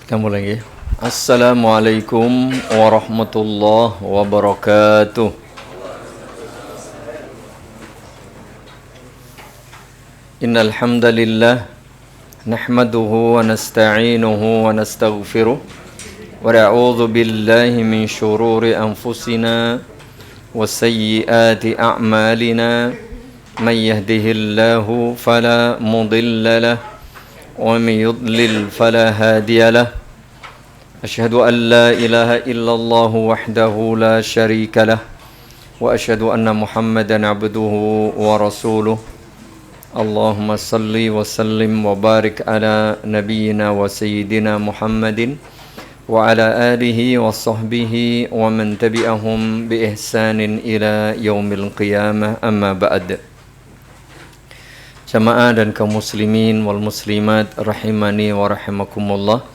Kamu lagi. Assalamualaikum warahmatullahi wabarakatuh. Innal hamdalillah nahmaduhu wa nasta'inuhu wa nastaghfiruh wa na'udzu billahi min shururi anfusina wa sayyiati a'malina may yahdihillahu fala mudilla lahu ومن يضلل فلا هادي له أشهد أن لا إله إلا الله وحده لا شريك له وأشهد أن محمدا عبده ورسوله اللهم صل وسلم وبارك على نبينا وسيدنا محمد وعلى آله وصحبه ومن تبعهم بإحسان إلى يوم القيامة أما بعد. Jamaah dan kaum muslimin wal muslimat rahimani wa rahimakumullah.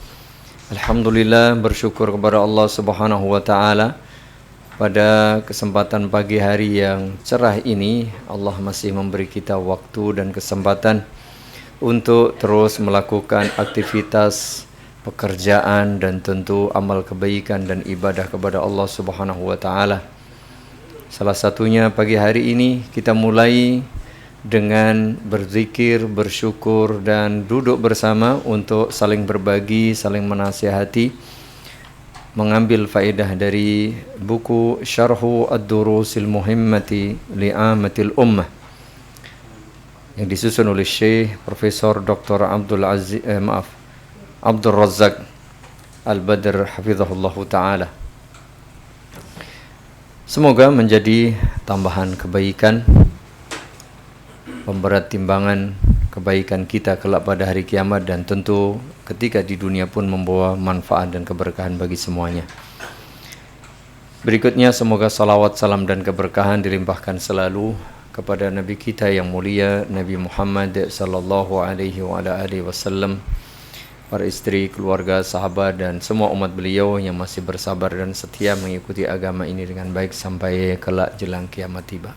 Alhamdulillah, bersyukur kepada Allah Subhanahu wa taala pada kesempatan pagi hari yang cerah ini Allah masih memberi kita waktu dan kesempatan untuk terus melakukan aktivitas pekerjaan dan tentu amal kebaikan dan ibadah kepada Allah Subhanahu wa taala. Salah satunya pagi hari ini kita mulai dengan berzikir, bersyukur dan duduk bersama untuk saling berbagi, saling menasihati, mengambil faedah dari buku Syarhu Ad-Durusil Muhimmati Li'amatil Ummah yang disusun oleh Syekh Profesor Dr. Abdul Razzaq Al-Badr hafizahullah ta'ala. Semoga menjadi tambahan kebaikan, pemberat timbangan kebaikan kita kelak pada hari kiamat, dan tentu ketika di dunia pun membawa manfaat dan keberkahan bagi semuanya. Berikutnya semoga salawat, salam dan keberkahan dilimpahkan selalu kepada Nabi kita yang mulia Nabi Muhammad sallallahu alaihi wasallam, para istri, keluarga, sahabat dan semua umat beliau yang masih bersabar dan setia mengikuti agama ini dengan baik sampai kelak jelang kiamat tiba.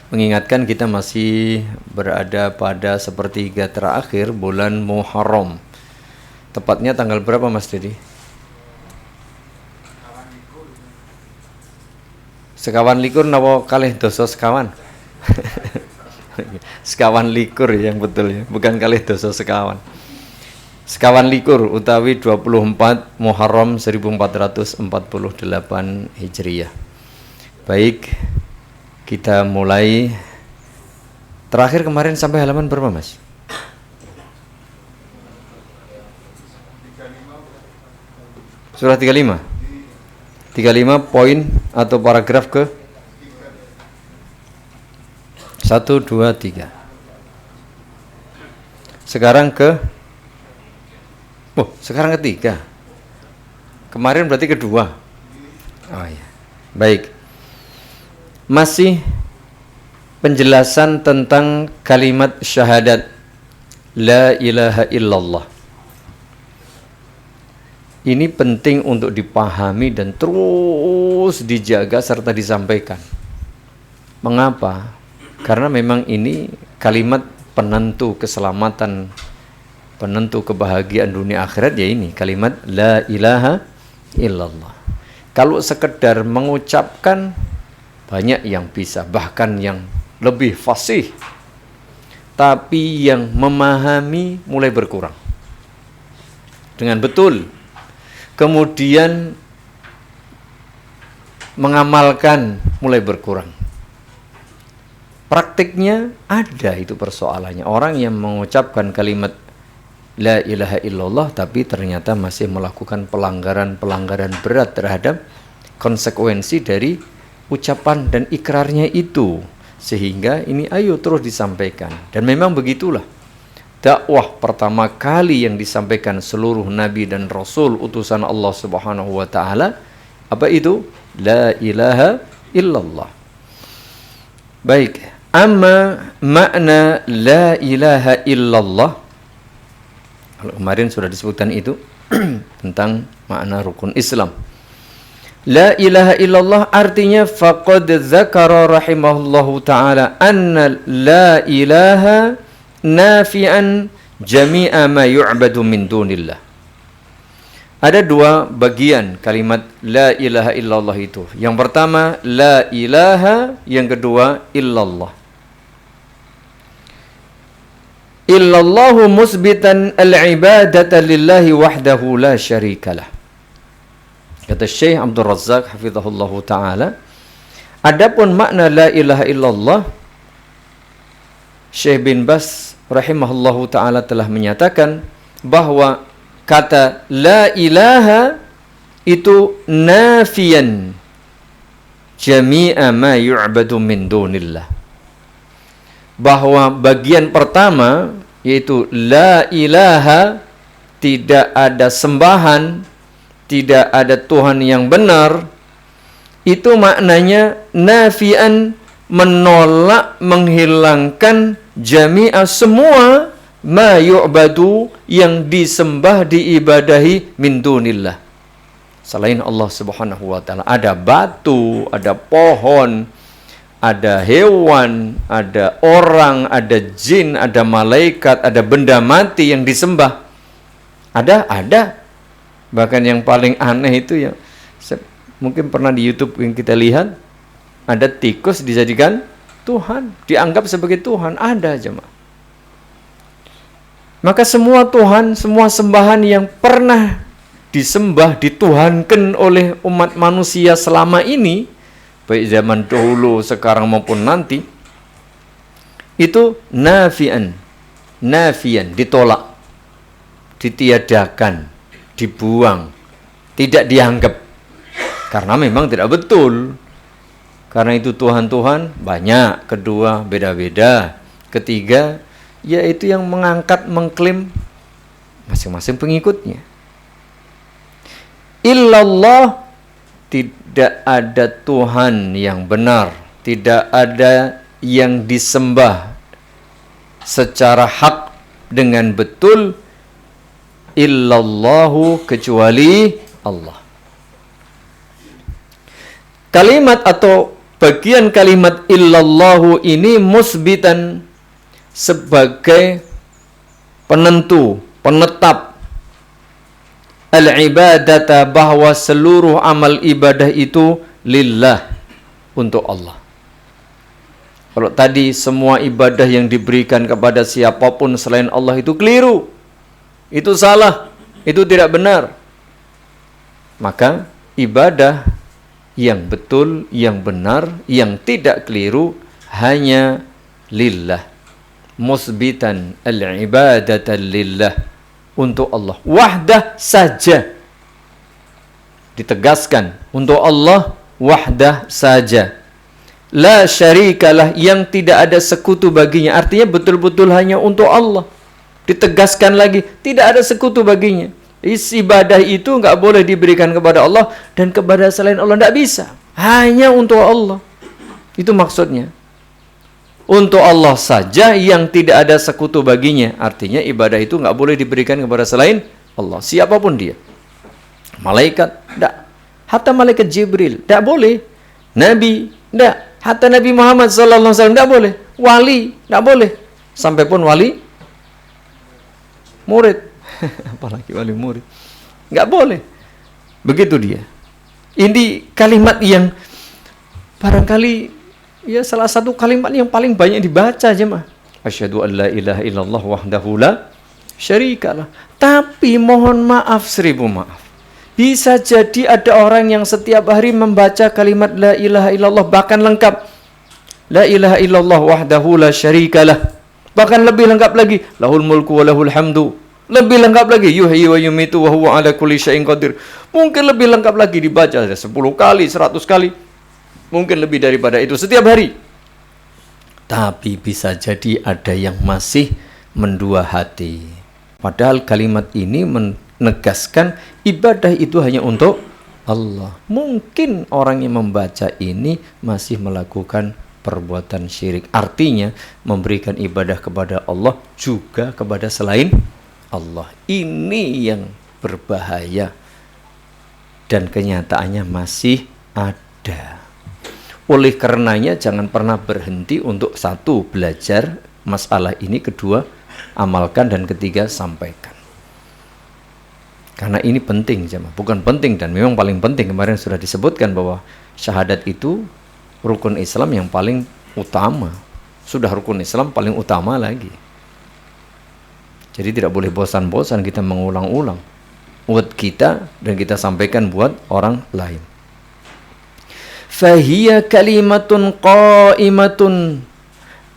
Mengingatkan kita masih berada pada sepertiga terakhir bulan Muharram. Tepatnya tanggal berapa Mas Didi? Sekawan likur napa kalih dosa sekawan? Sekawan likur yang betul ya, bukan kalih dosa sekawan. Sekawan likur utawi 24 Muharram 1448 Hijriah. Baik, kita mulai. Terakhir kemarin sampai halaman berapa Mas? 35. Surah 35. 35 poin atau paragraf ke 1, 2, 3. Sekarang ke sekarang ketiga. Kemarin berarti kedua. Oh ya. Baik. Masih penjelasan tentang kalimat syahadat La ilaha illallah. Ini penting untuk dipahami dan terus dijaga serta disampaikan. Mengapa? Karena memang ini kalimat penentu keselamatan, penentu kebahagiaan dunia akhirat, ya ini kalimat La ilaha illallah. Kalau sekedar mengucapkan, banyak yang bisa, bahkan yang lebih fasih, tapi yang memahami mulai berkurang dengan betul, kemudian mengamalkan mulai berkurang. Praktiknya ada itu persoalannya. Orang yang mengucapkan kalimat La ilaha illallah tapi ternyata masih melakukan pelanggaran-pelanggaran berat terhadap konsekuensi dari ucapan dan ikrarnya itu, sehingga ini ayo terus disampaikan. Dan memang begitulah dakwah pertama kali yang disampaikan seluruh nabi dan rasul utusan Allah Subhanahu wa taala, apa itu? La ilaha illallah. Baik, amma makna la ilaha illallah, Kalau kemarin sudah disebutkan itu tentang makna rukun Islam. La ilaha illallah artinya faqad dzakara rahimahullahu ta'ala anna la ilaha nafi'an jami'a ma yu'badu min dunillah. Ada dua bagian kalimat la ilaha illallah itu. Yang pertama la ilaha, yang kedua illallah. Illallahu musbitan al-ibadata lillahi wahdahu la syarikalah. Kata Syekh Abdul Razzaq hafizahullahu ta'ala, adapun makna la ilaha illallah, Syekh bin Bas rahimahullahu ta'ala telah menyatakan bahwa kata la ilaha itu nafiyan jami'a ma yu'badu min dunillah. Bahwa bagian pertama yaitu la ilaha, tidak ada sembahan, tidak ada Tuhan yang benar, itu maknanya nafian, menolak, menghilangkan jami'a semua ma yu'badu, yang disembah, diibadahi min dunillah, selain Allah Subhanahu wa taala. Ada batu, ada pohon, ada hewan, ada orang, ada jin, ada malaikat, ada benda mati yang disembah. Ada. Bahkan yang paling aneh itu ya, mungkin pernah di YouTube yang kita lihat, ada tikus dijadikan Tuhan, dianggap sebagai Tuhan. Ada, jemaah. Maka semua Tuhan, semua sembahan yang pernah disembah, dituhankan oleh umat manusia selama ini, baik zaman dahulu, sekarang maupun nanti, itu nafian, ditolak, ditiadakan, dibuang, tidak dianggap, karena memang tidak betul. Karena itu Tuhan-Tuhan banyak, kedua beda-beda, ketiga yaitu yang mengangkat, mengklaim masing-masing pengikutnya. Illallah, tidak ada Tuhan yang benar, tidak ada yang disembah secara hak dengan betul, illallahu, kecuali Allah. Kalimat atau bagian kalimat illallahu ini musbitan, sebagai penentu, penetap al-ibadata, bahwa seluruh amal ibadah itu lillah, untuk Allah. Kalau tadi semua ibadah yang diberikan kepada siapapun selain Allah itu keliru, itu salah, itu tidak benar. Maka ibadah yang betul, yang benar, yang tidak keliru hanya lillah. Musbitan al-ibadata lillah, untuk Allah wahdah saja. Ditegaskan untuk Allah wahdah saja. La syarikalah, yang tidak ada sekutu baginya. Artinya betul-betul hanya untuk Allah. Ditegaskan lagi, tidak ada sekutu baginya. Ibadah itu enggak boleh diberikan kepada Allah dan kepada selain Allah, enggak bisa. Hanya untuk Allah. Itu maksudnya. Untuk Allah saja yang tidak ada sekutu baginya. Artinya ibadah itu enggak boleh diberikan kepada selain Allah, siapapun dia. Malaikat, enggak. Hatta malaikat Jibril, enggak boleh. Nabi, enggak. Hatta Nabi Muhammad sallallahu alaihi wasallam enggak boleh. Wali, enggak boleh. Sampai pun wali murid. Apalagi wali murid. Enggak boleh. Begitu dia. Ini kalimat yang barangkali ya salah satu kalimat yang paling banyak dibaca, jemaah. Asyhadu an la ilaha illallah wahdahu la syarikalah. Tapi mohon maaf, seribu maaf, bisa jadi ada orang yang setiap hari membaca kalimat la ilaha illallah bahkan lengkap. La ilaha illallah wahdahu la syarikalah. Bahkan lebih lengkap lagi, lahul mulku wa lahul hamdu. Lebih lengkap lagi, yuhyi wa yumitu wa huwa ala kulli syai'in qadir. Mungkin lebih lengkap lagi dibaca 10 kali, 100 kali. Mungkin lebih daripada itu setiap hari. Tapi bisa jadi ada yang masih mendua hati. Padahal kalimat ini menegaskan ibadah itu hanya untuk Allah. Mungkin orang yang membaca ini masih melakukan perbuatan syirik. Artinya memberikan ibadah kepada Allah juga kepada selain Allah. Ini yang berbahaya dan kenyataannya masih ada. Oleh karenanya jangan pernah berhenti untuk satu, belajar masalah ini, kedua, amalkan, dan ketiga, sampaikan. Karena ini penting, jemaah. Bukan penting dan memang paling penting. Kemarin sudah disebutkan bahwa syahadat itu rukun Islam yang paling utama. Sudah rukun Islam paling utama lagi. Jadi tidak boleh bosan-bosan kita mengulang-ulang buat kita dan kita sampaikan buat orang lain. Fahiya kalimatun qa'imatun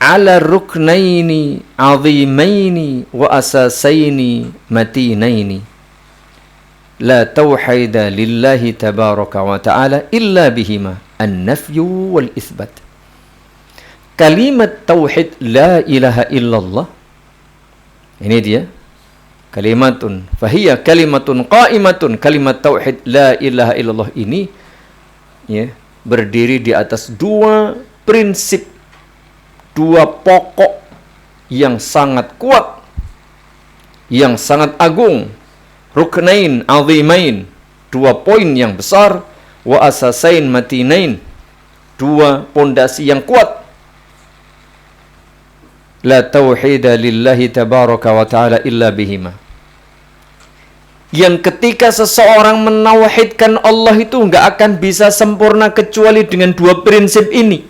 ala ruknaini azimaini wa asasaini matinaini la tauhida lillahi tabaraka wa ta'ala illa bihima an-nafyu wal isbat. Kalimat tauhid la ilaha illallah, ini dia kalimatun, fahiya kalimatun qa'imatun, kalimat tauhid la ilaha illallah ini ya, berdiri di atas dua prinsip, dua pokok yang sangat kuat, yang sangat agung. Ruknain azimain, dua poin yang besar, wa asasain matinain, dua pondasi yang kuat. La tauhida lillahi tabaraka wa ta'ala illa bihima. Yang ketika seseorang menauhidkan Allah itu enggak akan bisa sempurna kecuali dengan dua prinsip ini.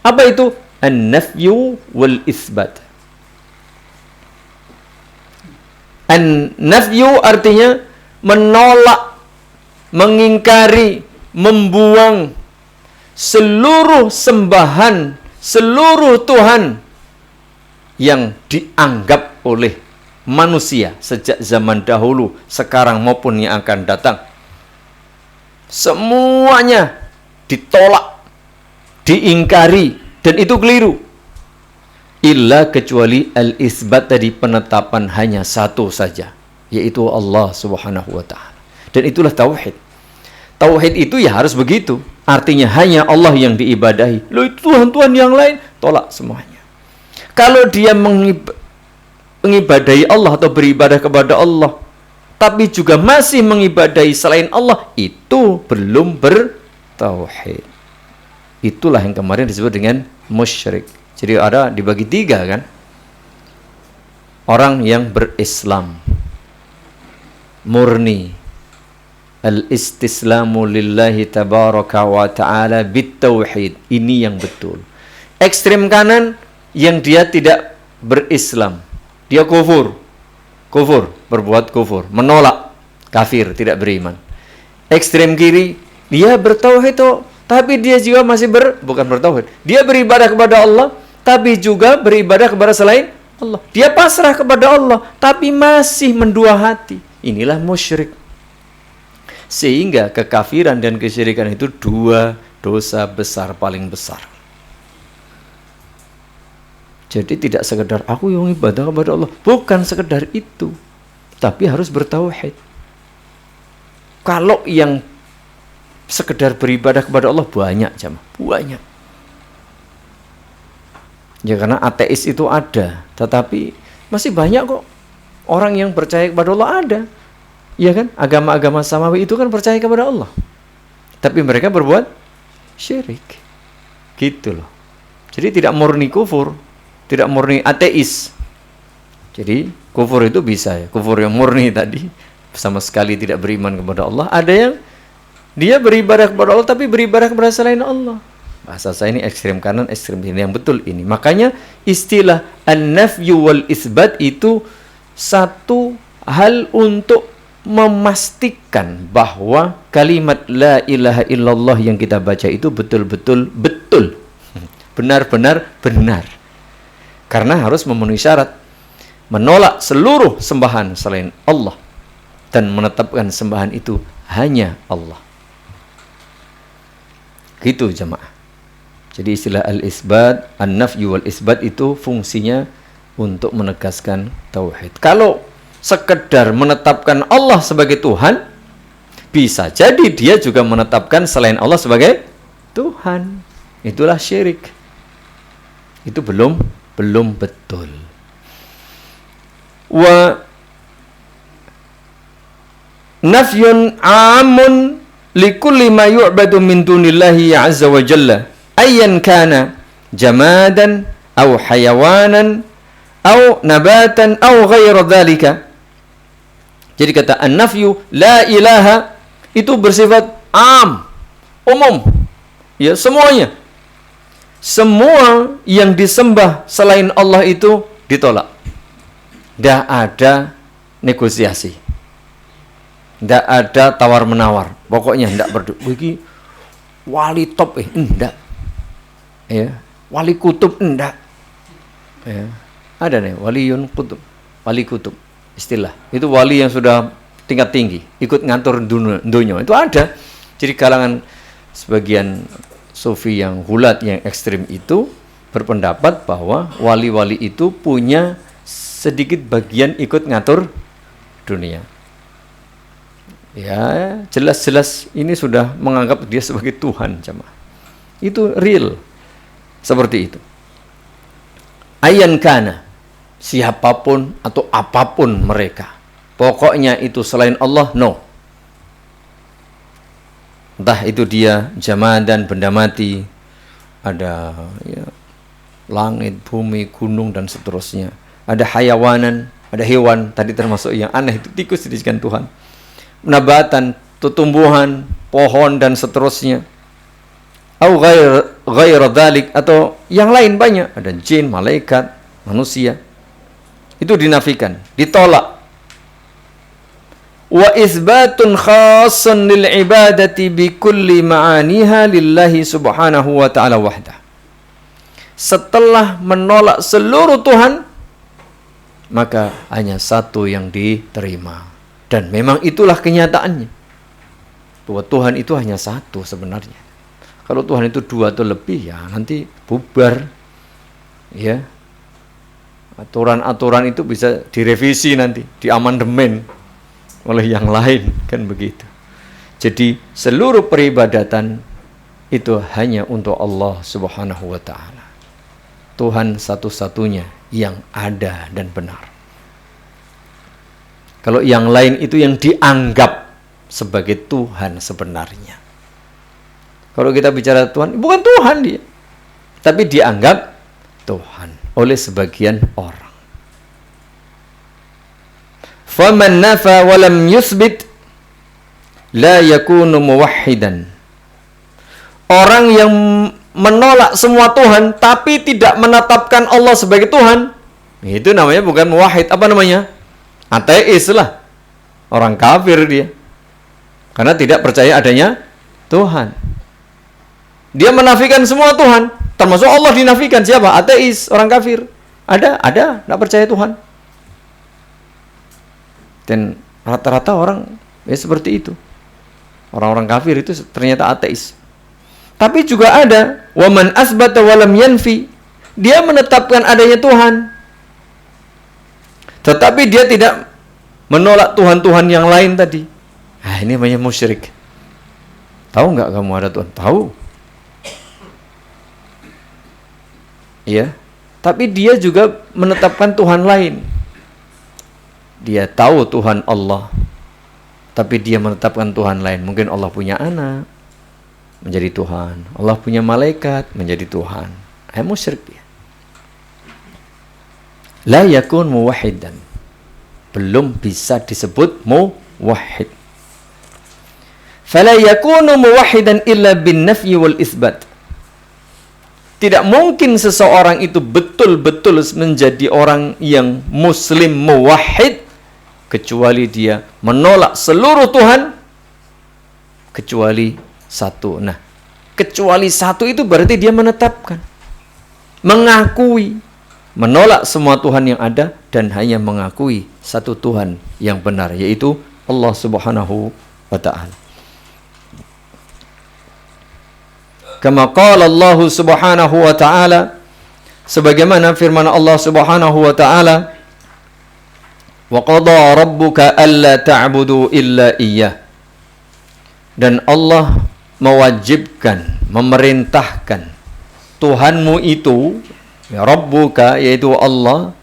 Apa itu? An-nafyu wal isbat. An-nafyu artinya menolak, mengingkari, membuang seluruh sembahan, seluruh Tuhan yang dianggap oleh manusia sejak zaman dahulu, sekarang maupun yang akan datang. Semuanya ditolak, diingkari, dan itu keliru. Illa kecuali al-isbat, tadi penetapan hanya satu saja, yaitu Allah Subhanahu wa ta'ala. Dan itulah tauhid. Tauhid itu ya harus begitu. Artinya hanya Allah yang diibadahi. Loh, itu Tuhan-Tuhan yang lain, tolak semuanya. Kalau dia mengibadahi Allah atau beribadah kepada Allah, tapi juga masih mengibadahi selain Allah, itu belum bertauhid. Itulah yang kemarin disebut dengan musyrik. Jadi ada dibagi tiga kan. Orang yang berislam murni, al-istislamu lillahi tabaraka wa ta'ala bitauhid, ini yang betul. Ekstrem kanan yang dia tidak berislam, dia kufur, berbuat kufur, menolak, kafir, tidak beriman. Ekstrem kiri, dia bertauhid tapi dia juga masih bukan bertauhid. Dia beribadah kepada Allah, tapi juga beribadah kepada selain Allah. Dia pasrah kepada Allah, tapi masih mendua hati. Inilah musyrik. Sehingga kekafiran dan kesyirikan itu dua dosa besar, paling besar. Jadi tidak sekedar aku yang ibadah kepada Allah, bukan sekedar itu, tapi harus bertauhid. Kalau yang sekedar beribadah kepada Allah banyak, jamaah, banyak. Ya karena ateis itu ada, tetapi masih banyak kok orang yang percaya kepada Allah, ada. Ya kan? Agama-agama samawi itu kan percaya kepada Allah, tapi mereka berbuat syirik. Gitu loh. Jadi tidak murni kufur, tidak murni ateis. Jadi kufur itu bisa ya, kufur yang murni tadi, sama sekali tidak beriman kepada Allah. Ada yang dia beribadah kepada Allah tapi beribadah kepada selain Allah. Bahasa saya ini ekstrem kanan, ekstrem kiri, yang betul ini. Makanya istilah an-nafyu wal isbat itu satu hal untuk memastikan bahwa kalimat la ilaha illallah yang kita baca itu betul-betul betul. Benar-benar benar. Karena harus memenuhi syarat menolak seluruh sembahan selain Allah dan menetapkan sembahan itu hanya Allah. Gitu jemaah. Jadi istilah al-isbat, an-nafyu wal isbat itu fungsinya untuk menegaskan tauhid. Kalau sekedar menetapkan Allah sebagai Tuhan, bisa jadi dia juga menetapkan selain Allah sebagai Tuhan. Itulah syirik. Itu belum betul. Wa nafyun amun likulli ma yu'badu min dunillahi azza wa jalla ayyan kana jamadan aw hayawanan aw nabatan aw ghaira dhalika. Jadi kata an-nafyu la ilaha itu bersifat umum. Ya, semuanya. Semua yang disembah selain Allah itu ditolak. Tidak ada negosiasi. Tidak ada tawar-menawar. Pokoknya tidak berdua. Begini wali top enggak. Ya, wali kutub enggak. Ya. Ada nih waliyun kutub. Wali kutub istilah. Itu wali yang sudah tingkat tinggi, ikut ngatur dunia. Itu ada. Jadi kalangan sebagian sufi yang hulat, yang ekstrim itu berpendapat bahwa wali-wali itu punya sedikit bagian ikut ngatur dunia. Ya, jelas-jelas ini sudah menganggap dia sebagai Tuhan, jemaah. Itu real. Seperti itu. Ayan kana, siapapun atau apapun mereka. Pokoknya itu selain Allah, no. Entah itu dia jamadan, benda mati, ada ya, langit, bumi, gunung, dan seterusnya. Ada hayawanan, ada hewan, tadi termasuk yang aneh itu tikus dijadikan Tuhan. Nabatan, tumbuhan, pohon, dan seterusnya. Au ghair dzalik, atau yang lain banyak, ada jin, malaikat, manusia. Itu dinafikan, ditolak. Wa isbatun khassan lil ibadati bi kulli ma'aniha lillahi subhanahu wa ta'ala wahdah. Setelah menolak seluruh Tuhan, maka hanya satu yang diterima. Dan memang itulah kenyataannya. Bahwa Tuhan itu hanya satu sebenarnya. Kalau Tuhan itu dua atau lebih, ya nanti bubar. Ya. Aturan-aturan itu bisa direvisi nanti, diamandemen oleh yang lain, kan begitu. Jadi seluruh peribadatan itu hanya untuk Allah Subhanahu wa ta'ala. Tuhan satu-satunya yang ada dan benar. Kalau yang lain itu yang dianggap sebagai Tuhan sebenarnya. Kalau kita bicara Tuhan, bukan Tuhan dia, tapi dianggap Tuhan oleh sebagian orang. Faman nafa wa lam yusbit la yakunu muwahhidan. Orang yang menolak semua Tuhan tapi tidak menetapkan Allah sebagai Tuhan, itu namanya bukan muwahhid. Apa namanya? Ateis lah. Orang kafir dia. Karena tidak percaya adanya Tuhan. Dia menafikan semua Tuhan, termasuk Allah dinafikan. Siapa? Ateis, orang kafir. Ada, tidak percaya Tuhan. Dan rata-rata orang ya seperti itu. Orang-orang kafir itu ternyata ateis. Tapi juga ada waman asbata walam yanfi. Dia menetapkan adanya Tuhan, tetapi dia tidak menolak Tuhan-Tuhan yang lain tadi. Ah, ini namanya musyrik. Tahu nggak kamu ada Tuhan? Tahu. Iya. Tapi dia juga menetapkan Tuhan lain. Dia tahu Tuhan Allah, tapi dia menetapkan Tuhan lain. Mungkin Allah punya anak, menjadi Tuhan. Allah punya malaikat, menjadi Tuhan. Musyrik dia. La yakun muwahhidan. Belum bisa disebut muwahhid. Fala yakunu muwahhidan illa bin nafyi wal isbat. Tidak mungkin seseorang itu betul-betul menjadi orang yang muslim muwahhid kecuali dia menolak seluruh Tuhan kecuali satu. Nah, kecuali satu itu berarti dia menetapkan, mengakui, menolak semua Tuhan yang ada dan hanya mengakui satu Tuhan yang benar, yaitu Allah Subhanahu wa ta'ala. Kama qala Allah Subhanahu wa ta'ala, sebagaimana firman Allah Subhanahu wa ta'ala, wa qada rabbuka alla ta'budu illa iyyah. Dan Allah mewajibkan, memerintahkan Tuhanmu itu, ya Rabbuka, yaitu Allah,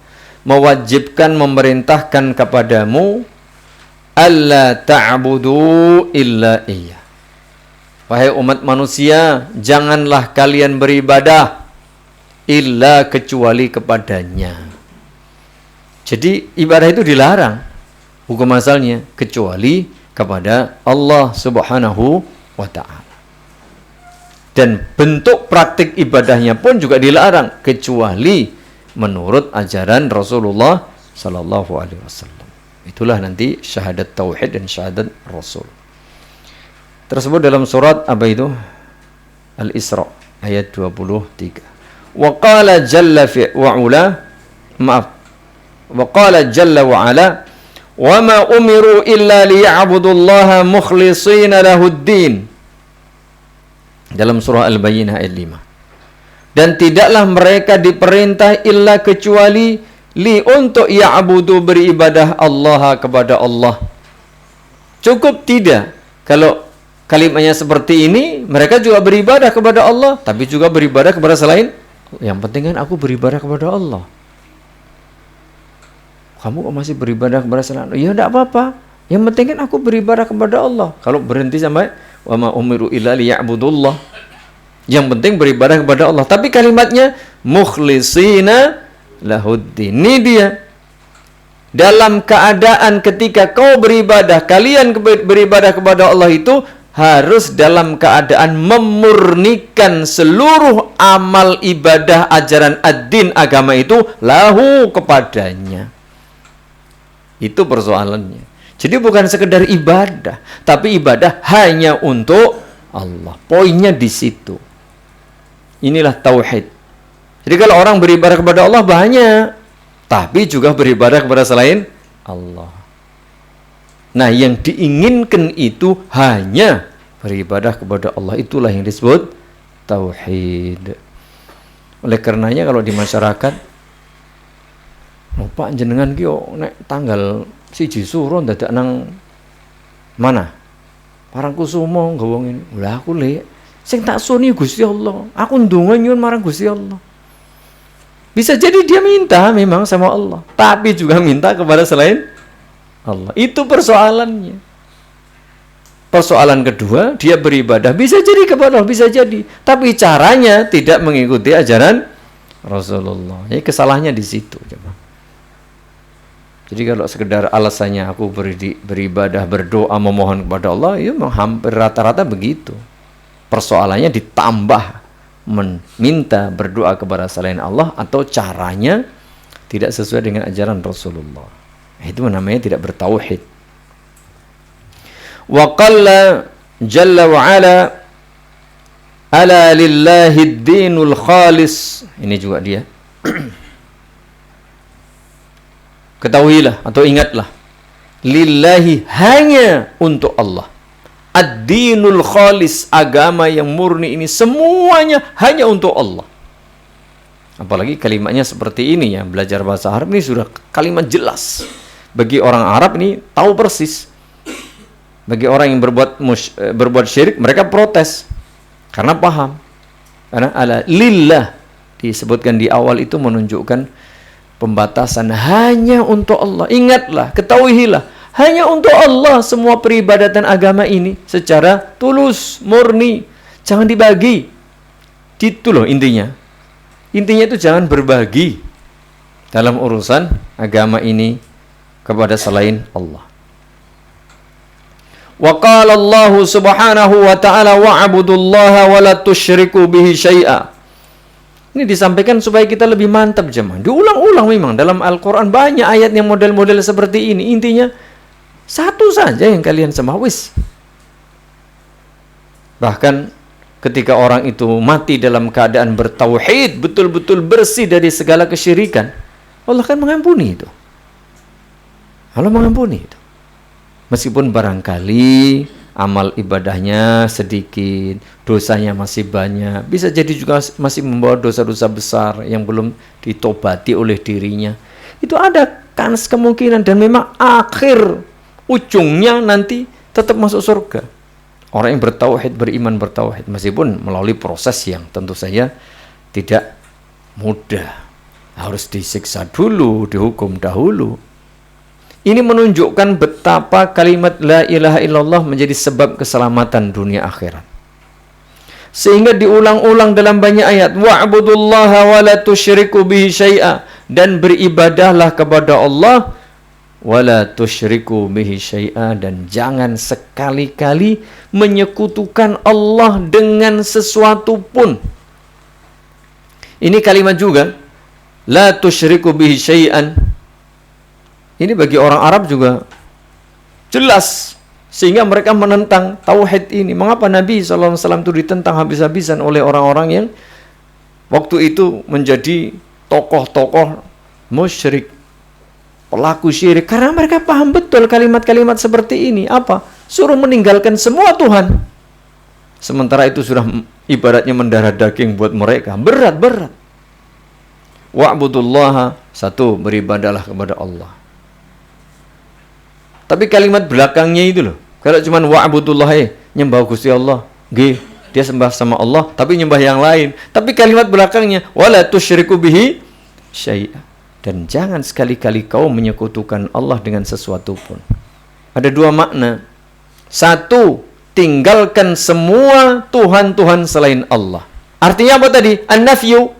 mewajibkan, memerintahkan kepadamu alla ta'budu illa iyyah. Wahai umat manusia, janganlah kalian beribadah illa kecuali kepadanya. Jadi ibadah itu dilarang hukum asalnya kecuali kepada Allah Subhanahu wa ta'ala. Dan bentuk praktik ibadahnya pun juga dilarang kecuali menurut ajaran Rasulullah sallallahu alaihi wasallam. Itulah nanti syahadat tauhid dan syahadat Rasul. Tersebut dalam surat apa itu? Al-Isra ayat 23. Wa qala jalla wa ala wa ma umiru illa liya'budullaha mukhlishina lahuddin. Dalam surah Al-Bayyinah ayat 5. Dan tidaklah mereka diperintah illa kecuali untuk ya'budu beribadah Allah kepada Allah. Cukup tidak kalau kalimatnya seperti ini, mereka juga beribadah kepada Allah, tapi juga beribadah kepada selain. Yang penting kan aku beribadah kepada Allah. Kamu kok masih beribadah kepada selain? Ya tidak apa-apa. Yang penting kan aku beribadah kepada Allah. Kalau berhenti sampai wa ma umiru illa liya'budullah. Yang penting beribadah kepada Allah. Tapi kalimatnya mukhlishina lahuddin. Ini dia. Dalam keadaan ketika kau beribadah, kalian beribadah kepada Allah itu harus dalam keadaan memurnikan seluruh amal ibadah ajaran ad-din agama itu lahu kepadanya. Itu persoalannya. Jadi bukan sekedar ibadah, tapi ibadah hanya untuk Allah. Poinnya di situ. Inilah tauhid. Jadi kalau orang beribadah kepada Allah banyak, tapi juga beribadah kepada selain Allah. Nah, yang diinginkan itu hanya beribadah kepada Allah. Itulah yang disebut tauhid. Oleh karenanya kalau di masyarakat, Pak jenengan ki nek tanggal siji suron dadak nang mana? Parangkusumo nggawa ngene. Lah aku lek sing tak suni Gusti Allah. Aku ndonga nyuwun marang Gusti Allah. Bisa jadi dia minta memang sama Allah, tapi juga minta kepada selain Allah. Itu persoalannya. Persoalan kedua, dia beribadah bisa jadi kepada Allah, bisa jadi, tapi caranya tidak mengikuti ajaran Rasulullah. Jadi kesalahannya di situ, coba. Jadi kalau sekedar alasannya aku beribadah, berdoa, memohon kepada Allah, ya hampir rata-rata begitu. Persoalannya ditambah meminta berdoa kepada selain Allah atau caranya tidak sesuai dengan ajaran Rasulullah. Itu namanya tidak bertauhid. Wa qalla jalla wa ala ala lillahi ad-dinul khalis. Ini juga dia. Ketahuilah atau ingatlah, lillahi hanya untuk Allah. Ad-dinul khalis, agama yang murni ini semuanya hanya untuk Allah. Apalagi kalimatnya seperti ini ya, belajar bahasa Arab ini sudah kalimat jelas. Bagi orang Arab ini tahu persis. Bagi orang yang berbuat syirik, mereka protes karena paham. Karena ala lillah disebutkan di awal itu menunjukkan pembatasan hanya untuk Allah. Ingatlah, ketahuilah, hanya untuk Allah semua peribadatan agama ini secara tulus, murni. Jangan dibagi. Itu loh intinya. Intinya itu jangan berbagi dalam urusan agama ini kepada selain Allah. Wa qala Allah subhanahu wa ta'ala wa'budullaha wa la tusyriku bihi syai'a. Ini disampaikan supaya kita lebih mantap jemaah. Diulang-ulang memang dalam Al-Quran banyak ayat yang model-model seperti ini. Intinya satu saja yang kalian sembah, wis. Bahkan ketika orang itu mati dalam keadaan bertauhid, betul-betul bersih dari segala kesyirikan, Allah kan mengampuni itu. Allah mengampuni itu. Meskipun barangkali amal ibadahnya sedikit, dosanya masih banyak, bisa jadi juga masih membawa dosa-dosa besar yang belum ditobati oleh dirinya. Itu ada kans kemungkinan, dan memang akhir ujungnya nanti tetap masuk surga. Orang yang bertauhid, beriman bertauhid, meskipun melalui proses yang tentu saja tidak mudah. Harus disiksa dulu, dihukum dahulu. Ini menunjukkan betapa kalimat la ilaha illallah menjadi sebab keselamatan dunia akhirat. Sehingga diulang-ulang dalam banyak ayat, wa'budullaha wa la tusyriku bihi syai'a, dan beribadahlah kepada Allah wa la tusyriku bihi syai'a, dan jangan sekali-kali menyekutukan Allah dengan sesuatu pun. Ini kalimat juga, la tusyriku bihi syai'an. Ini bagi orang Arab juga jelas, sehingga mereka menentang tauhid ini. Mengapa Nabi SAW itu ditentang habis-habisan oleh orang-orang yang waktu itu menjadi tokoh-tokoh musyrik, pelaku syirik? Karena mereka paham betul kalimat-kalimat seperti ini. Apa? Suruh meninggalkan semua Tuhan. Sementara itu sudah ibaratnya mendarah daging buat mereka. Berat-berat. Wa'budullaha, satu, beribadalah kepada Allah. Tapi kalimat belakangnya itu loh, kalau cuma wa'budullah, nyembah Gusti Allah, dia sembah sama Allah, tapi nyembah yang lain. Tapi kalimat belakangnya, wala tusyriku bihi syai'a, dan jangan sekali-kali kau menyekutukan Allah dengan sesuatu pun. Ada dua makna. Satu, tinggalkan semua Tuhan-Tuhan selain Allah. Artinya apa tadi? An-nafyu,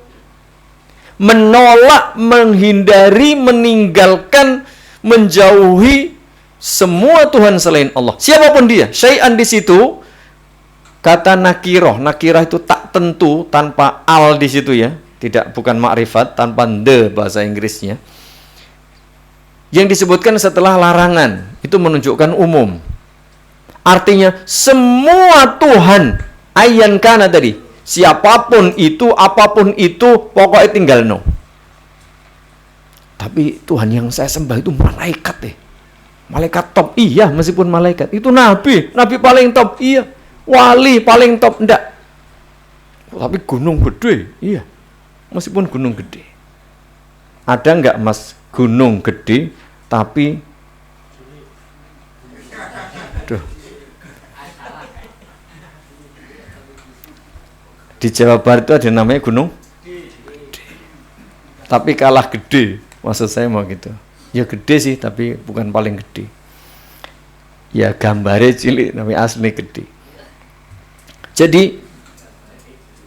menolak, menghindari, meninggalkan, menjauhi semua Tuhan selain Allah, siapapun dia. Syai'an di situ kata nakiroh. Nakirah itu tak tentu, tanpa al di situ ya, bukan ma'rifat, tanpa the bahasa Inggrisnya. Yang disebutkan setelah larangan itu menunjukkan umum. Artinya semua Tuhan, ayyan kana tadi, siapapun itu, apapun itu, pokoknya tinggal no. Tapi Tuhan yang saya sembah itu malaikat malaikat top, iya, meskipun malaikat. Itu nabi paling top, iya. Wali paling top, enggak. Tapi gunung gede, iya, meskipun gunung gede. Ada enggak mas gunung gede tapi di Jawa Barat itu ada namanya gunung gede, tapi kalah gede, maksud saya mau gitu. Ya gede sih, tapi bukan paling gede. Ya gambarnya cilik, tapi asli gede. Jadi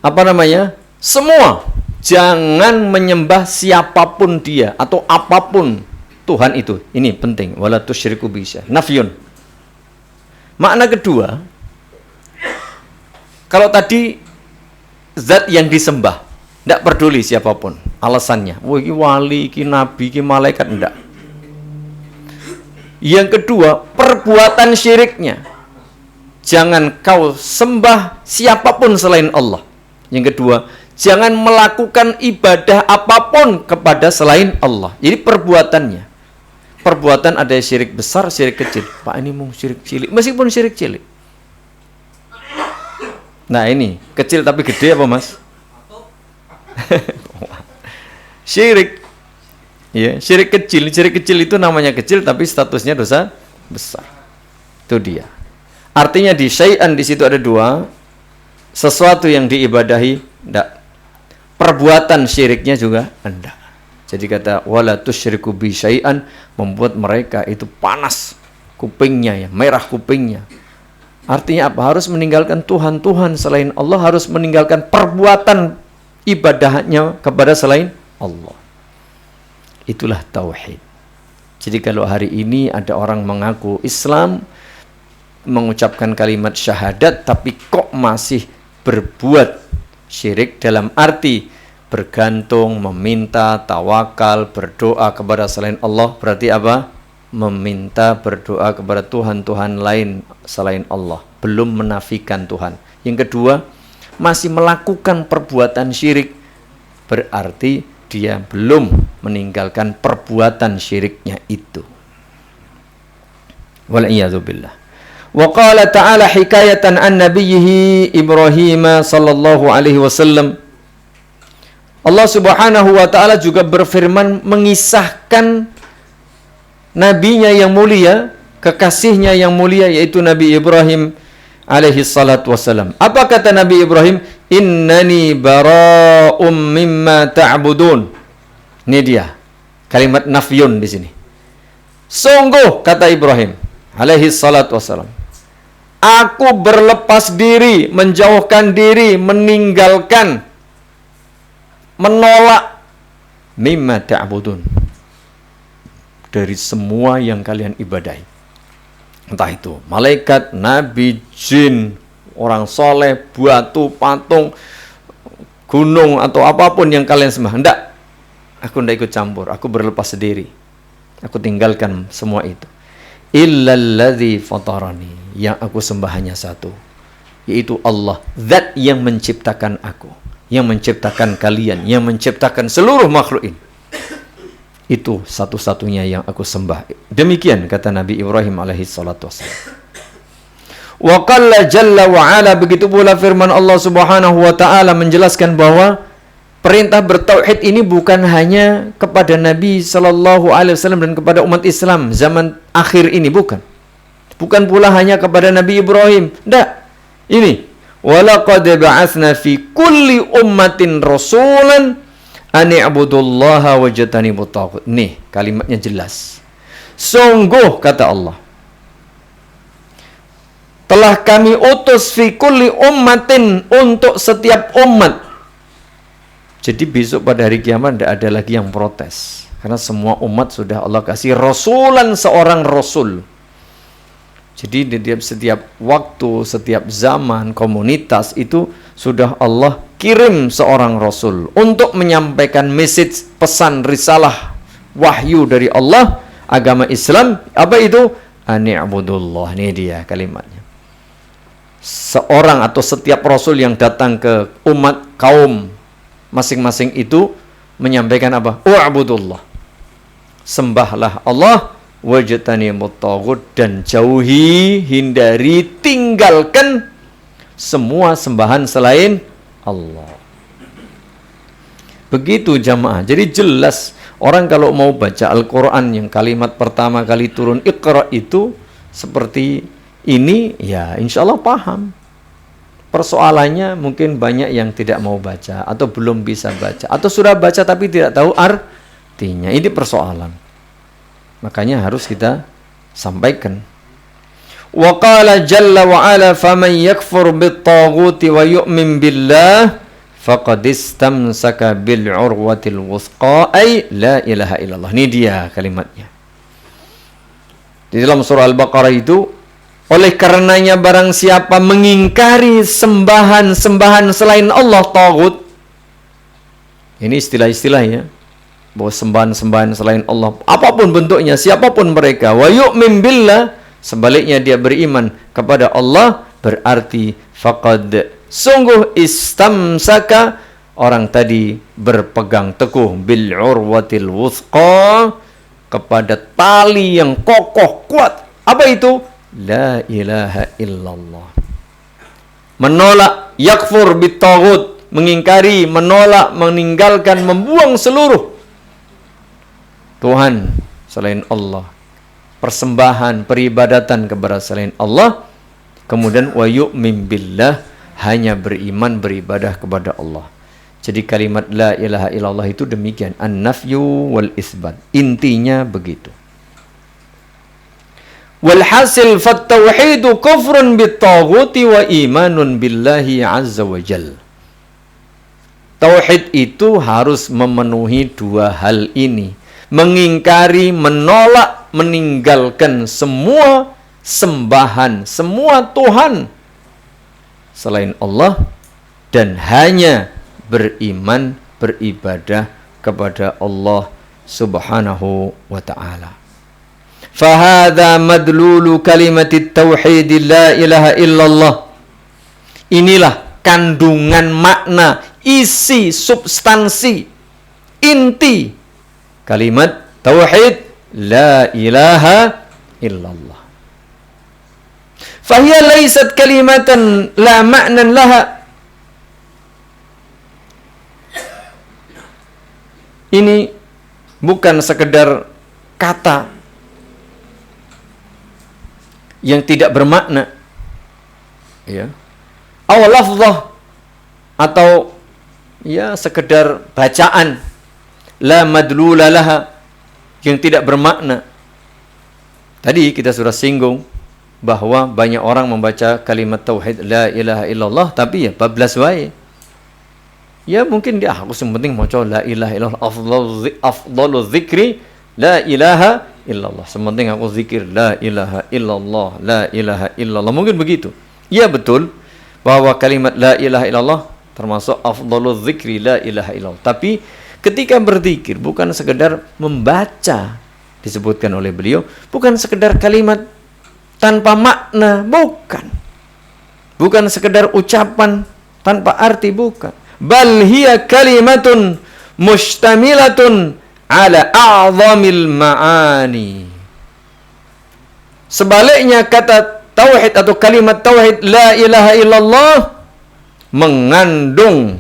apa namanya? Semua jangan menyembah siapapun dia atau apapun Tuhan itu. Ini penting. Wala tusyriku bihi nafyun. Makna kedua, kalau tadi zat yang disembah, tidak peduli siapapun alasannya. Wah, ini wali, ini nabi, ini malaikat, enggak. Yang kedua, perbuatan syiriknya. Jangan kau sembah siapapun selain Allah. Yang kedua, jangan melakukan ibadah apapun kepada selain Allah. Jadi perbuatannya. Perbuatan ada syirik besar, syirik kecil. Pak, ini mau syirik cilik, meskipun syirik cilik. Nah ini, kecil tapi gede apa mas? Syirik. Ya, syirik kecil itu namanya kecil tapi statusnya dosa besar. Itu dia. Artinya di syai'an di situ ada dua, sesuatu yang diibadahi, enggak. Perbuatan syiriknya juga enggak. Jadi kata wala tusyriku bi syai'an membuat mereka itu panas kupingnya ya, merah kupingnya. Artinya apa? Harus meninggalkan Tuhan-Tuhan selain Allah, harus meninggalkan perbuatan ibadahnya kepada selain Allah. Itulah tauhid. Jadi kalau hari ini ada orang mengaku Islam, mengucapkan kalimat syahadat, tapi kok masih berbuat syirik dalam arti bergantung, meminta, tawakal, berdoa kepada selain Allah, berarti apa? Meminta, berdoa kepada Tuhan-Tuhan lain selain Allah, belum menafikan Tuhan. Yang kedua, masih melakukan perbuatan syirik, berarti dia belum meninggalkan perbuatan syiriknya itu. Wal'iyadzubillah. Wa qala ta'ala hikayatan an nabiyhi Ibrahim sallallahu alaihi wasallam. Allah Subhanahu wa taala juga berfirman mengisahkan nabinya yang mulia, kekasihnya yang mulia, yaitu Nabi Ibrahim alaihi salatu wasallam. Apa kata Nabi Ibrahim? Innani bara'um mimma ta'budun. Ini dia kalimat nafyun di sini. Sungguh, kata Ibrahim alaihi salatu wassalam, aku berlepas diri, menjauhkan diri, meninggalkan, menolak mimma ta'budun, dari semua yang kalian ibadahi. Entah itu malaikat, nabi, jin, orang soleh, batu, patung, gunung, atau apapun yang kalian sembah. Enggak, aku tidak ikut campur, aku berlepas diri, aku tinggalkan semua itu. Illalladzi fatarani, yang aku sembah hanya satu, yaitu Allah, zat yang menciptakan aku, yang menciptakan kalian, yang menciptakan seluruh makhluk ini. Itu satu-satunya yang aku sembah. Demikian kata Nabi Ibrahim alaihi salatu wassalam. Wa qalla jalla wa ala, begitu pula firman Allah Subhanahu wa taala menjelaskan bahwa perintah bertauhid ini bukan hanya kepada Nabi sallallahu alaihi wasallam dan kepada umat Islam zaman akhir ini, bukan. Bukan pula hanya kepada Nabi Ibrahim. Tidak. Ini walaqad ba'atsna fi kulli ummatin rasulan an i'budullaha wajtanibut taghut. Nih, kalimatnya jelas. Sungguh, kata Allah, telah kami utus fi kulli ummatin, untuk setiap umat. Jadi besok pada hari kiamat tidak ada lagi yang protes, karena semua umat sudah Allah kasih rasulan, seorang rasul. Jadi di setiap waktu, setiap zaman, komunitas itu sudah Allah kirim seorang rasul untuk menyampaikan message, pesan, risalah, wahyu dari Allah, agama Islam. Apa itu? Ani'budullah. Ini dia kalimatnya. Seorang atau setiap rasul yang datang ke umat, kaum masing-masing itu menyampaikan apa? U'budullah, sembahlah Allah, wajtanibut taghut, dan jauhi, hindari, tinggalkan semua sembahan selain Allah. Begitu jamaah. Jadi jelas, orang kalau mau baca Al-Quran yang kalimat pertama kali turun Iqra itu seperti ini, ya insya Allah paham. Persoalannya mungkin banyak yang tidak mau baca, atau belum bisa baca, atau sudah baca tapi tidak tahu artinya. Ini persoalan. Makanya harus kita sampaikan. Wa qala jalla wa ala faman yakfur bit-taghuti wa yu'min billah faqad istamsaka bil urwatil wuthqa, ay la ilaha illallah. Ini dia kalimatnya. Di dalam surah Al-Baqarah itu, oleh karenanya barang siapa mengingkari sembahan-sembahan selain Allah, taghut. Ini istilah-istilahnya, bahwa sembahan-sembahan selain Allah, apapun bentuknya, siapapun mereka, wa yu'min billah, sebaliknya dia beriman kepada Allah, berarti faqad, sungguh, istamsaka, orang tadi berpegang teguh, bil urwatil wuthqa, kepada tali yang kokoh, kuat. Apa itu? La ilaha illallah. Menolak, yakfur bit-taghut, mengingkari, menolak, meninggalkan, membuang seluruh Tuhan selain Allah, persembahan, peribadatan kepada selain Allah. Kemudian wa yu'min billah, hanya beriman, beribadah kepada Allah. Jadi kalimat la ilaha illallah itu demikian, an-nafyu wal isbat, intinya begitu. Walhasil fattauhidu kufrun bit-taghuti wa imanun billahi azza wa jal. Tauhid itu harus memenuhi dua hal ini: mengingkari, menolak, meninggalkan semua sembahan, semua Tuhan selain Allah, dan hanya beriman, beribadah kepada Allah subhanahu wa ta'ala. Fahadha madlulu kalimatit tauhid la ilaha illallah. Inilah kandungan makna, isi, substansi, inti kalimat tauhid la ilaha illallah. Fahiya laysat kalimatan la ma'nan laha. Ini bukan sekedar kata yang tidak bermakna, ya, aw lafzah, atau ya sekedar bacaan, la madlula laha, yang tidak bermakna. Tadi kita sudah singgung bahwa banyak orang membaca kalimat tauhid la ilaha illallah tapi ya bablas wae. Ya mungkin dia aku penting maca la ilaha illallah afdalu dzikri la ilaha illallah. Sementing aku zikir la ilaha illallah, la ilaha illallah. Mungkin begitu. Ya betul bahwa kalimat la ilaha illallah termasuk afdalu dzikri la ilaha illallah. Tapi ketika berzikir bukan sekedar membaca, disebutkan oleh beliau, bukan sekedar kalimat tanpa makna, bukan sekedar ucapan tanpa arti, bukan. Bal hiya kalimatun mustamilatun ala a'zamil ma'ani. Sebaliknya kata tauhid atau kalimat tauhid la ilaha illallah mengandung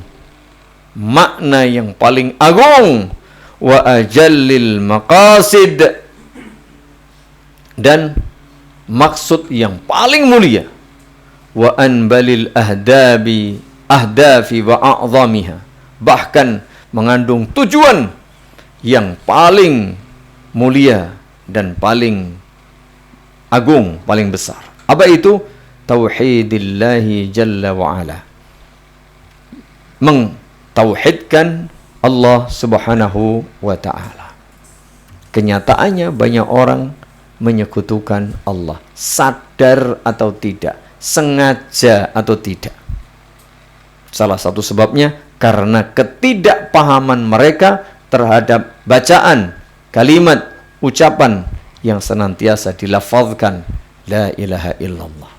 makna yang paling agung wa ajallil maqasid, dan maksud yang paling mulia, wa anbalil ahdafi wa a'zamiha, bahkan mengandung tujuan yang paling mulia dan paling agung, paling besar. Apa itu? Tauhidillahi jalla wa ala, mentauhidkan Allah subhanahu wa ta'ala. Kenyataannya banyak orang menyekutukan Allah, sadar atau tidak, sengaja atau tidak. Salah satu sebabnya karena ketidakpahaman mereka terhadap bacaan, kalimat, ucapan yang senantiasa dilafazkan la ilaha illallah.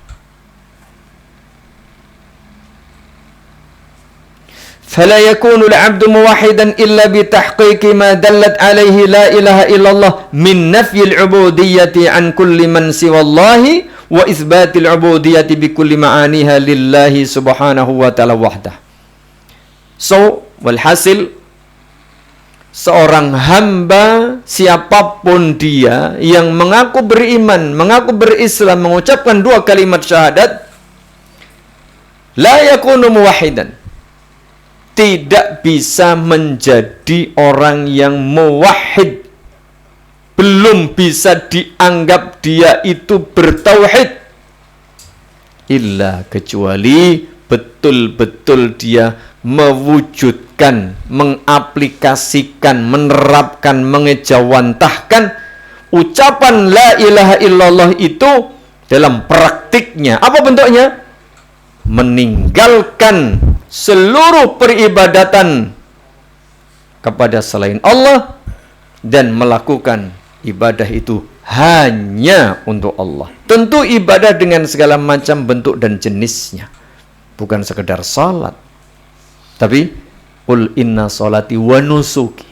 فلا يكون العبد موحدا إلا بتحقيق ما دلت عليه لا إله إلا الله من نفي العبودية عن كل من سوى الله وإثبات العبودية بكل معانيها لله سبحانه وتعالى وحده. So, walhasil seorang hamba siapapun dia yang mengaku beriman, mengaku berislam, mengucapkan dua kalimat syahadat, la yakunu muwahhidan, tidak bisa menjadi orang yang muwahhid, belum bisa dianggap dia itu bertauhid, illa kecuali betul-betul dia mewujudkan, mengaplikasikan, menerapkan, mengejawantahkan ucapan la ilaha illallah itu dalam praktiknya. Apa bentuknya? Meninggalkan seluruh peribadatan kepada selain Allah dan melakukan ibadah itu hanya untuk Allah. Tentu ibadah dengan segala macam bentuk dan jenisnya, bukan sekedar salat. Tapi qul inna salati wa nusuki,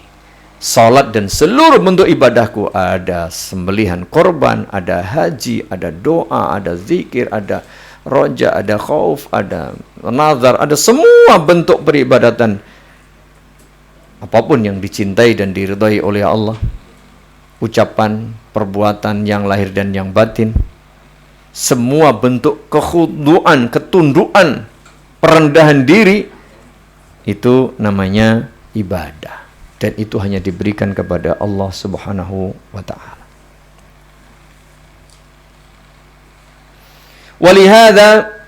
salat dan seluruh bentuk ibadahku, ada sembelihan korban, ada haji, ada doa, ada zikir, ada roja, ada khauf, ada nazar, ada semua bentuk peribadatan apapun yang dicintai dan diridhai oleh Allah, ucapan, perbuatan yang lahir dan yang batin, semua bentuk kekhuduan, ketundukan, perendahan diri, itu namanya ibadah, dan itu hanya diberikan kepada Allah subhanahu wa ta'ala. Walihada,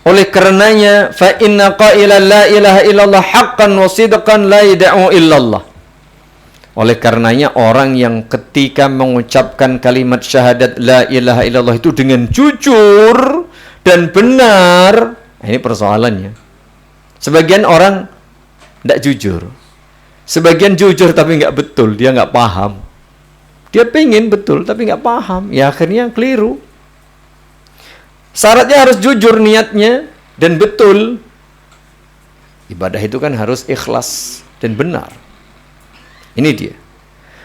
oleh karenanya, fa inna qailan la ilaha illallah haqqan wa sidqan la yad'u illallah. Oleh karenanya orang yang ketika mengucapkan kalimat syahadat la ilaha illallah itu dengan jujur dan benar, ini persoalannya. Sebagian orang tidak jujur, sebagian jujur tapi nggak betul, dia nggak paham. Dia pengen betul tapi nggak paham, ya akhirnya keliru. Syaratnya harus jujur niatnya dan betul. Ibadah itu kan harus ikhlas dan benar. Ini dia.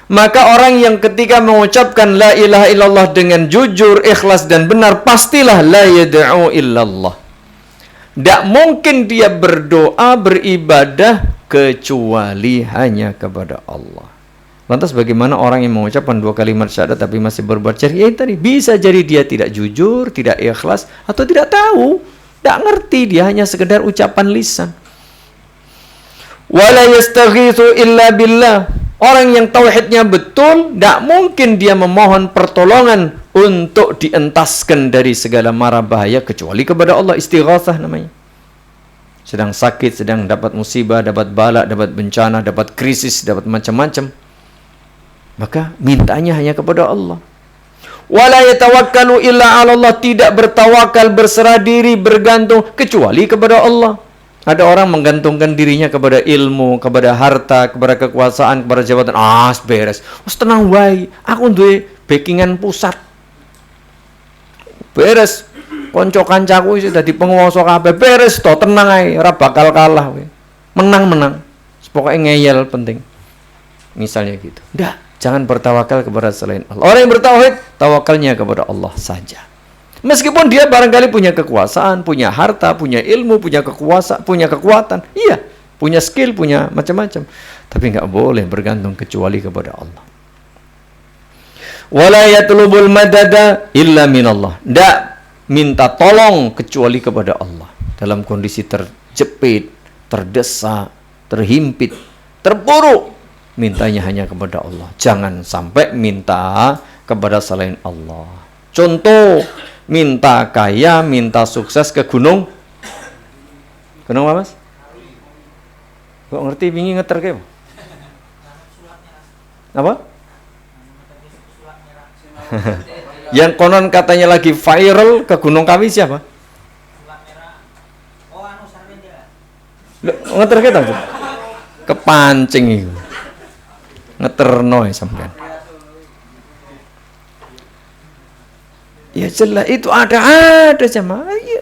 Maka orang yang ketika mengucapkan la ilaha illallah dengan jujur, ikhlas dan benar, pastilah la yad'u illallah. Tidak mungkin dia berdoa, beribadah kecuali hanya kepada Allah. Lantas bagaimana orang yang mengucapkan dua kalimat syahadat tapi masih berbuat syirik? Ya tadi, bisa jadi dia tidak jujur, tidak ikhlas, atau tidak tahu, tidak ngerti, dia hanya sekedar ucapan lisan. Wala yastaghitsu illa billah, Orang yang tauhidnya betul, tidak mungkin dia memohon pertolongan untuk dientaskan dari segala mara bahaya kecuali kepada Allah. Istighatsah namanya. Sedang sakit, sedang dapat musibah, dapat bala, dapat bencana, dapat krisis, dapat macam-macam. Maka mintanya hanya kepada Allah. Wala yatawakkalu illa 'ala Allah, tidak bertawakal, berserah diri, bergantung kecuali kepada Allah. Ada orang menggantungkan dirinya kepada ilmu, kepada harta, kepada kekuasaan, kepada jabatan. Beres. Tenang wae, aku duwe backingan pusat. Beres. Konco kancaku wis dadi penguasa kabeh. Beres to, tenang ae, ora bakal kalah kowe. Menang-menang. Pokoke ngeyel penting. Misalnya gitu. Jangan bertawakal kepada selain Allah. Orang yang bertauhid, tawakalnya kepada Allah saja. Meskipun dia barangkali punya kekuasaan, punya harta, punya ilmu, punya kekuatan. Iya, punya skill, punya macam-macam. Tapi nggak boleh bergantung kecuali kepada Allah. Wala yatlubul madada illa minallah. Nggak minta tolong kecuali kepada Allah. Dalam kondisi terjepit, terdesak, terhimpit, terpuruk. Mintanya hanya kepada Allah. Jangan sampai minta kepada selain Allah. Contoh, minta kaya, minta sukses ke gunung. Gunung apa, Mas? Kok ngerti bingi ngeter ke? Apa? Yang konon katanya lagi viral ke Gunung Kawi siapa? Ngeter ke tahu? Kepancing itu. Ngeterno sampean. Ya jelas itu ada jamaah. Ya.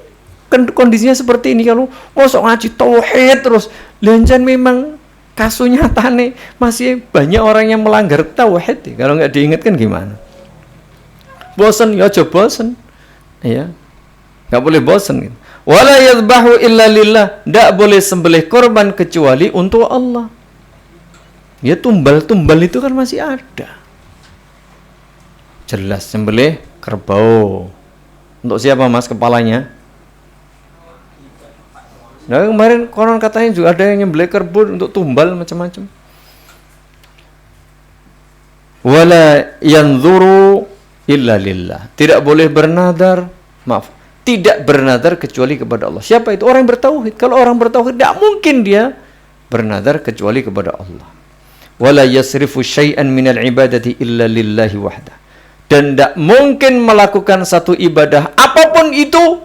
Kondisinya seperti ini, kalau mosok ngaji tauhid terus lenjan memang kasusnya nyatane masih banyak orang yang melanggar tauhid. Kalau nggak diingatkan gimana? Bosan ya aja bosan. Ya. Nggak boleh bosan gitu. Wala yadhbahu illa lillah. Nggak boleh sembelih korban kecuali untuk Allah. Ya tumbal itu kan masih ada. Jelas sembelih kerbau. Untuk siapa, Mas, kepalanya? Nah, kemarin konon katanya juga ada yang nyembelih kerbau untuk tumbal macam-macam. Wala yanzuru illa lillah. Tidak boleh bernadar, tidak bernadar kecuali kepada Allah. Siapa itu? Orang yang bertauhid. Kalau orang bertauhid tidak mungkin dia bernadar kecuali kepada Allah. Wala yasrifu syai'an minal ibadati illa lillahi wahda. Dan tidak mungkin melakukan satu ibadah apapun itu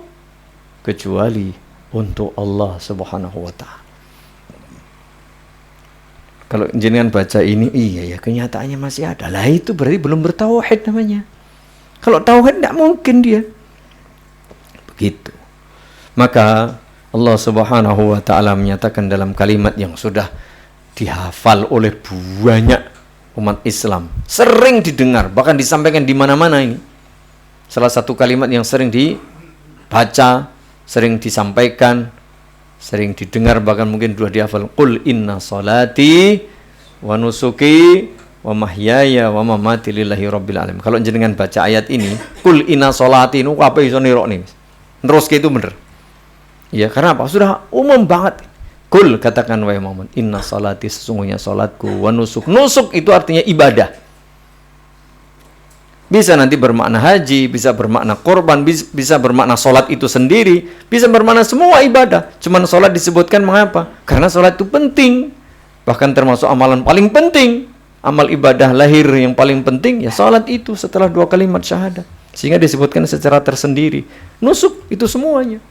kecuali untuk Allah Subhanahu wa ta'ala. Kalau jenengan baca ini, iya ya, kenyataannya masih ada. Lah itu berarti belum bertauhid namanya. Kalau tauhid tidak mungkin dia. Begitu. Maka Allah Subhanahu wa ta'ala menyatakan dalam kalimat yang sudah dihafal oleh banyak umat Islam, sering didengar, bahkan disampaikan di mana-mana ini. Salah satu kalimat yang sering dibaca, sering disampaikan, sering didengar, bahkan mungkin sudah dihafal. Qul inna salati wa nusuki wa mahyaya wa mamati lillahi rabbil alamin. Kalau jenengan baca ayat ini, qul inna salati, nu apa iso nirokne? Terus itu bener. Ya, karena apa? Sudah umum banget. Kul, katakan wahai Muhammad, inna salati, sesungguhnya salatku, wa nusuk. Nusuk itu artinya ibadah. Bisa nanti bermakna haji, bisa bermakna korban, bisa bermakna salat itu sendiri, bisa bermakna semua ibadah. Cuman salat disebutkan mengapa? Karena salat itu penting. Bahkan termasuk amalan paling penting. Amal ibadah lahir yang paling penting, ya salat itu setelah 2 kalimat syahadat. Sehingga disebutkan secara tersendiri. Nusuk itu semuanya.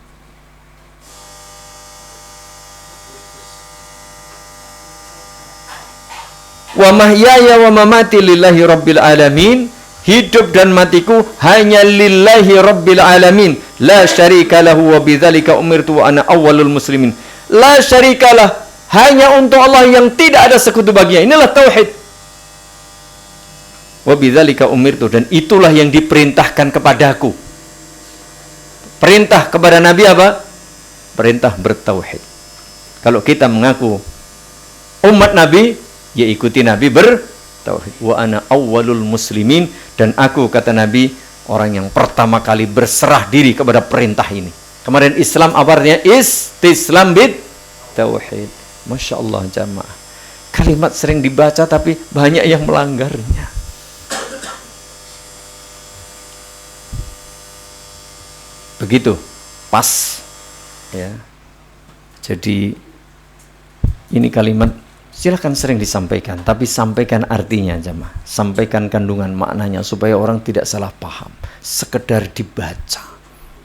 Wa mahyaya wa mamati lillahi rabbil alamin. Hidup dan matiku hanya lillahi rabbil alamin. La syarika lahu wa bidzalika umirtu wa ana awwalul muslimin. La syarikalah, hanya untuk Allah yang tidak ada sekutu baginya. Inilah tauhid. Wa bidzalika umirtu, dan itulah yang diperintahkan kepadaku. Perintah kepada Nabi apa? Perintah bertauhid. Kalau kita mengaku umat Nabi, ya ikuti Nabi bertauhid. Wa ana awwalul muslimin, dan aku, kata Nabi, orang yang pertama kali berserah diri kepada perintah ini. Kemarin Islam apa artinya? Istislam bid tauhid. Masya Allah jamaah. Kalimat sering dibaca tapi banyak yang melanggarnya. Begitu, pas ya. Jadi ini kalimat silahkan sering disampaikan, tapi sampaikan artinya jemaah, sampaikan kandungan maknanya supaya orang tidak salah paham. Sekedar dibaca,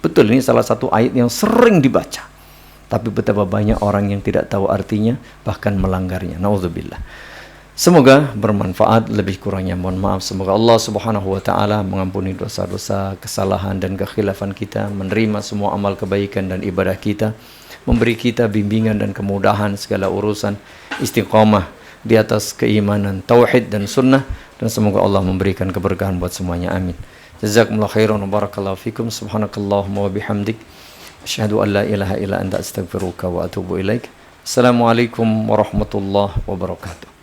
betul ini salah satu ayat yang sering dibaca, tapi betapa banyak orang yang tidak tahu artinya, bahkan melanggarnya. Nauzubillah. Semoga bermanfaat, lebih kurangnya mohon maaf. Semoga Allah Subhanahu wa taala mengampuni dosa-dosa, kesalahan dan kekhilafan kita, menerima semua amal kebaikan dan ibadah kita, memberi kita bimbingan dan kemudahan segala urusan, istiqamah di atas keimanan, tauhid dan sunnah, dan semoga Allah memberikan keberkahan buat semuanya. Amin. Jazakumullah khairan wa barakallahu fikum. Subhanakallahumma wa bihamdik, asyhadu an la ilaha illa anta astaghfiruka wa atubu ilaik. Assalamualaikum warahmatullahi wabarakatuh.